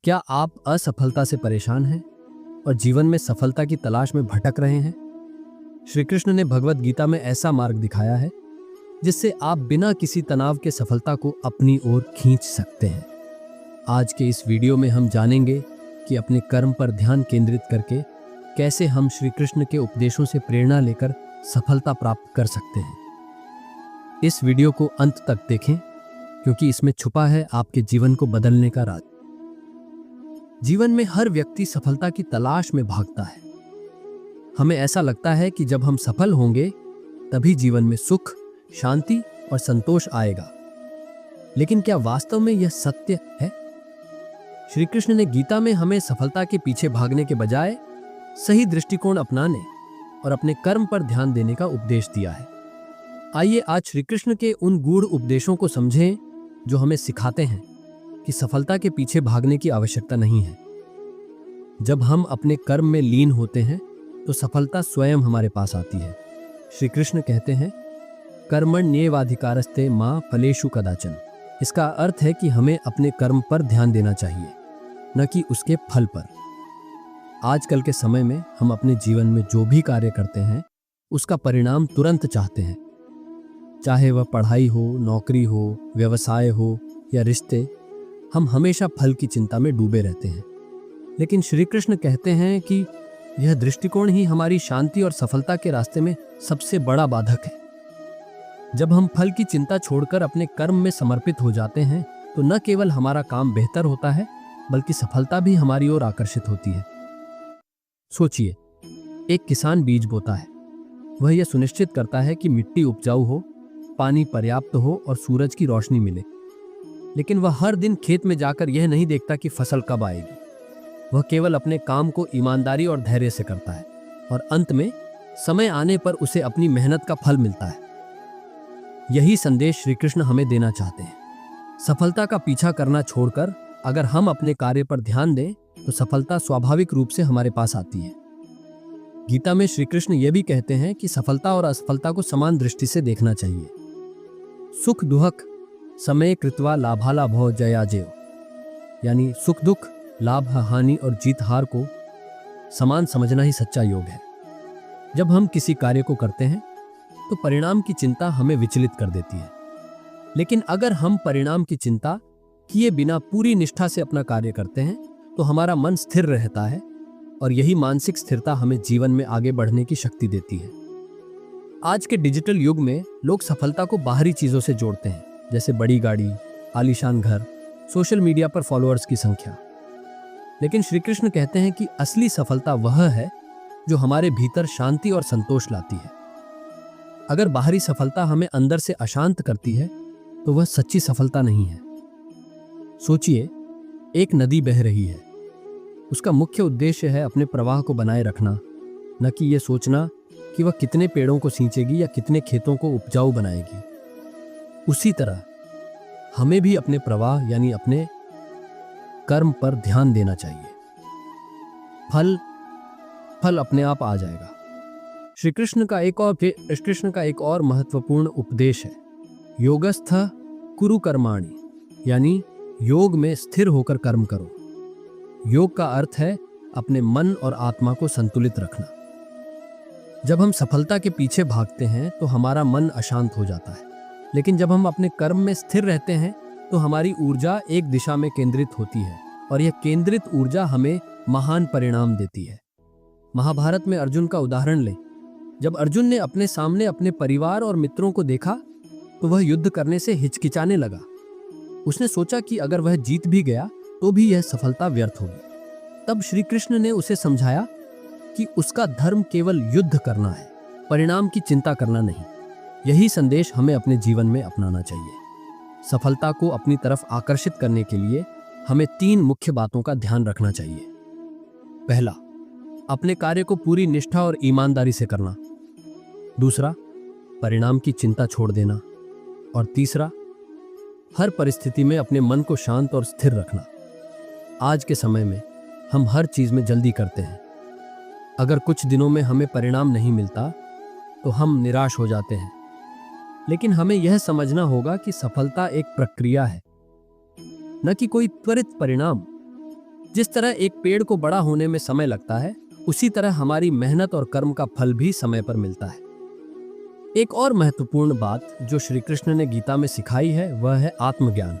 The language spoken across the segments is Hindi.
क्या आप असफलता से परेशान हैं और जीवन में सफलता की तलाश में भटक रहे हैं? श्री कृष्ण ने भगवत गीता में ऐसा मार्ग दिखाया है जिससे आप बिना किसी तनाव के सफलता को अपनी ओर खींच सकते हैं। आज के इस वीडियो में हम जानेंगे कि अपने कर्म पर ध्यान केंद्रित करके कैसे हम श्री कृष्ण के उपदेशों से प्रेरणा लेकर सफलता प्राप्त कर सकते हैं। इस वीडियो को अंत तक देखें क्योंकि इसमें छुपा है आपके जीवन को बदलने का राज। जीवन में हर व्यक्ति सफलता की तलाश में भागता है। हमें ऐसा लगता है कि जब हम सफल होंगे तभी जीवन में सुख, शांति और संतोष आएगा। लेकिन क्या वास्तव में यह सत्य है? श्री कृष्ण ने गीता में हमें सफलता के पीछे भागने के बजाय सही दृष्टिकोण अपनाने और अपने कर्म पर ध्यान देने का उपदेश दिया है। आइए आज श्री कृष्ण के उन गूढ़ उपदेशों को समझें जो हमें सिखाते हैं कि सफलता के पीछे भागने की आवश्यकता नहीं है। जब हम अपने कर्म में लीन होते हैं तो सफलता स्वयं हमारे पास आती है। श्री कृष्ण कहते हैं, कर्मण्येवाधिकारस्ते मा फलेषु कदाचन। इसका अर्थ है कि हमें अपने कर्म पर ध्यान देना चाहिए, न कि उसके फल पर। आजकल के समय में हम अपने जीवन में जो भी कार्य करते हैं उसका परिणाम तुरंत चाहते हैं। चाहे वह पढ़ाई हो, नौकरी हो, व्यवसाय हो या रिश्ते, हम हमेशा फल की चिंता में डूबे रहते हैं। लेकिन श्री कृष्ण कहते हैं कि यह दृष्टिकोण ही हमारी शांति और सफलता के रास्ते में सबसे बड़ा बाधक है। जब हम फल की चिंता छोड़कर अपने कर्म में समर्पित हो जाते हैं तो न केवल हमारा काम बेहतर होता है बल्कि सफलता भी हमारी ओर आकर्षित होती है। सोचिए, एक किसान बीज बोता है। वह यह सुनिश्चित करता है कि मिट्टी उपजाऊ हो, पानी पर्याप्त हो और सूरज की रोशनी मिले। लेकिन वह हर दिन खेत में जाकर यह नहीं देखता कि फसल कब आएगी। वह केवल अपने काम को ईमानदारी और धैर्य से करता है और अंत में समय आने पर उसे अपनी मेहनत का फल मिलता है। यही संदेश श्री कृष्ण हमें देना चाहते हैं। सफलता का पीछा करना छोड़कर अगर हम अपने कार्य पर ध्यान दें तो सफलता स्वाभाविक रूप से हमारे पास आती है। गीता में श्री कृष्ण यह भी कहते हैं कि सफलता और असफलता को समान दृष्टि से देखना चाहिए। सुख दुहक समय कृत्वा लाभालाभो जयाजेव, यानी सुख दुख, लाभ हानि और जीत हार को समान समझना ही सच्चा योग है। जब हम किसी कार्य को करते हैं तो परिणाम की चिंता हमें विचलित कर देती है। लेकिन अगर हम परिणाम की चिंता किए बिना पूरी निष्ठा से अपना कार्य करते हैं तो हमारा मन स्थिर रहता है और यही मानसिक स्थिरता हमें जीवन में आगे बढ़ने की शक्ति देती है। आज के डिजिटल युग में लोग सफलता को बाहरी चीजों से जोड़ते हैं, जैसे बड़ी गाड़ी, आलीशान घर, सोशल मीडिया पर फॉलोअर्स की संख्या। लेकिन श्री कृष्ण कहते हैं कि असली सफलता वह है जो हमारे भीतर शांति और संतोष लाती है। अगर बाहरी सफलता हमें अंदर से अशांत करती है तो वह सच्ची सफलता नहीं है। सोचिए, एक नदी बह रही है। उसका मुख्य उद्देश्य है अपने प्रवाह को बनाए रखना, न कि यह सोचना कि वह कितने पेड़ों को सींचेगी या कितने खेतों को उपजाऊ बनाएगी। उसी तरह हमें भी अपने प्रवाह यानी अपने कर्म पर ध्यान देना चाहिए। फल अपने आप आ जाएगा। श्री कृष्ण का एक और महत्वपूर्ण उपदेश है, योगस्थ कुरु कर्माणि, यानी योग में स्थिर होकर कर्म करो। योग का अर्थ है अपने मन और आत्मा को संतुलित रखना। जब हम सफलता के पीछे भागते हैं तो हमारा मन अशांत हो जाता है। लेकिन जब हम अपने कर्म में स्थिर रहते हैं तो हमारी ऊर्जा एक दिशा में केंद्रित होती है और यह केंद्रित ऊर्जा हमें महान परिणाम देती है। महाभारत में अर्जुन का उदाहरण लें। जब अर्जुन ने अपने सामने अपने परिवार और मित्रों को देखा तो वह युद्ध करने से हिचकिचाने लगा। उसने सोचा कि अगर वह जीत भी गया तो भी यह सफलता व्यर्थ होगी। तब श्री कृष्ण ने उसे समझाया कि उसका धर्म केवल युद्ध करना है, परिणाम की चिंता करना नहीं। यही संदेश हमें अपने जीवन में अपनाना चाहिए। सफलता को अपनी तरफ आकर्षित करने के लिए हमें 3 मुख्य बातों का ध्यान रखना चाहिए। पहला, अपने कार्य को पूरी निष्ठा और ईमानदारी से करना। दूसरा, परिणाम की चिंता छोड़ देना। और तीसरा, हर परिस्थिति में अपने मन को शांत और स्थिर रखना। आज के समय में हम हर चीज में जल्दी करते हैं। अगर कुछ दिनों में हमें परिणाम नहीं मिलता तो हम निराश हो जाते हैं। लेकिन हमें यह समझना होगा कि सफलता एक प्रक्रिया है, न कि कोई त्वरित परिणाम। जिस तरह एक पेड़ को बड़ा होने में समय लगता है, उसी तरह हमारी मेहनत और कर्म का फल भी समय पर मिलता है। एक और महत्वपूर्ण बात जो श्री कृष्ण ने गीता में सिखाई है वह है आत्मज्ञान।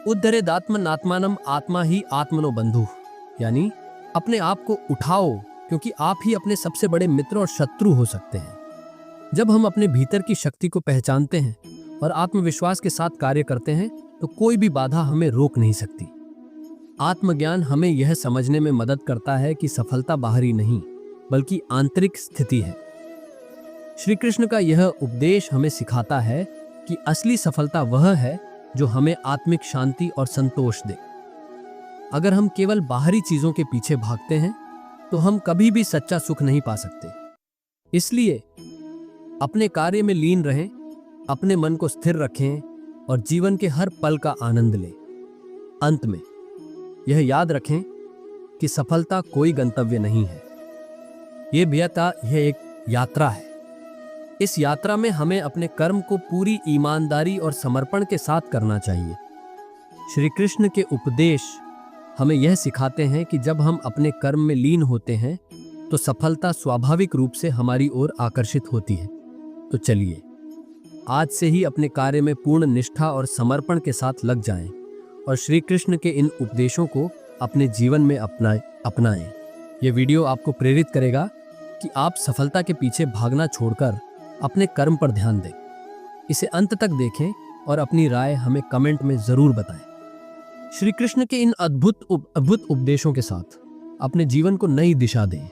उद्धरेदात्मनात्मानम आत्मा ही आत्मनो बंधु, यानी अपने आप को उठाओ, क्योंकि आप ही अपने सबसे बड़े मित्र और शत्रु हो सकते हैं। जब हम अपने भीतर की शक्ति को पहचानते हैं और आत्मविश्वास के साथ कार्य करते हैं तो कोई भी बाधा हमें रोक नहीं सकती। आत्मज्ञान हमें यह समझने में मदद करता है कि सफलता बाहरी नहीं बल्कि आंतरिक स्थिति है। श्री कृष्ण का यह उपदेश हमें सिखाता है कि असली सफलता वह है जो हमें आत्मिक शांति और संतोष दे। अगर हम केवल बाहरी चीजों के पीछे भागते हैं तो हम कभी भी सच्चा सुख नहीं पा सकते। इसलिए अपने कार्य में लीन रहें, अपने मन को स्थिर रखें और जीवन के हर पल का आनंद लें। अंत में यह याद रखें कि सफलता कोई गंतव्य नहीं है, यह एक यात्रा है। इस यात्रा में हमें अपने कर्म को पूरी ईमानदारी और समर्पण के साथ करना चाहिए। श्री कृष्ण के उपदेश हमें यह सिखाते हैं कि जब हम अपने कर्म में लीन होते हैं तो सफलता स्वाभाविक रूप से हमारी ओर आकर्षित होती है। तो चलिए आज से ही अपने कार्य में पूर्ण निष्ठा और समर्पण के साथ लग जाएं और श्री कृष्ण के इन उपदेशों को अपने जीवन में अपनाएं। यह वीडियो आपको प्रेरित करेगा कि आप सफलता के पीछे भागना छोड़कर अपने कर्म पर ध्यान दें। इसे अंत तक देखें और अपनी राय हमें कमेंट में जरूर बताएं। श्री कृष्ण के इन अद्भुत उपदेशों के साथ अपने जीवन को नई दिशा दें।